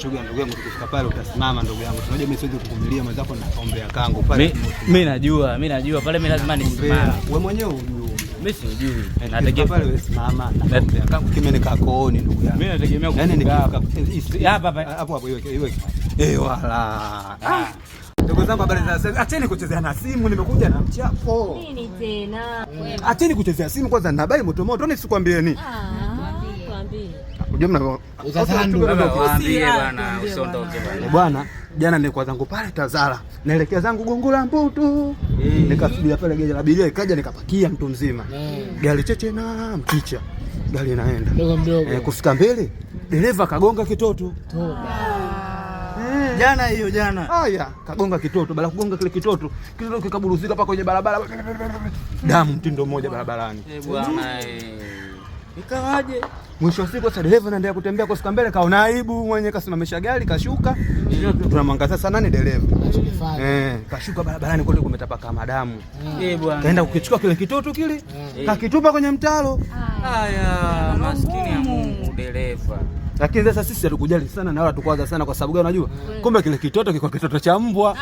Chuga ndugu yangu, tukifika pale utasimama ndugu yangu. Unajua mimi siwezi kukumilia mwenzako na kaombea kangu pale. Mimi najua pale mimi lazima nisimame. Wewe mwenyewe unajua. Mimi sijui. Nategemea pale wewe simama na kaombea kangu kimene kakooni ndugu yangu. Mimi nategemea hapo iweke. Wala. Ndugu zangu, habari za sasa. Acheni kuchezea na simu, nimekuja na mchapo. Nini tena? Acheni kuchezea simu kwanza, na habari moto moto, nisikwambieni. Tuambie. Unajua waambie bwana, usiondoke bwana. Jana nilikuwa zangu pale Tazara, naelekea zangu Gongo la Mboto. Nikasubiria pale gari la abiria ikaja, nikapakia mtu mzima. Gari cheche na mkicha. Gari inaenda. Mdogo. Kufika mbele, dereva kagonga kitoto. Jana hiyo jana. Haya, kagonga kitoto, baada kugonga kile kitoto kikaburuzika hapa kwenye barabara. Damu mtindo mmoja barabarani. Bwana ikawaje? Mwisho wa siku sasa dereva anaendelea kutembea kufika mbele, kaona aibu, mwenye kasimamisha gari kashuka. Tunamwangalia sasa nani dereva. Kashuka barabarani kote kumetapaka madamu. Bwana. Kaenda kukichukua kile kitoto kile, kakitupa kwenye mtaro. Haya, maskini ya Mungu dereva. Lakini sasa sisi hatukujali sana na wala tukwaza sana, kwa sababu gani unajua? Kumbe kile kitoto kilikuwa kitoto cha mbwa.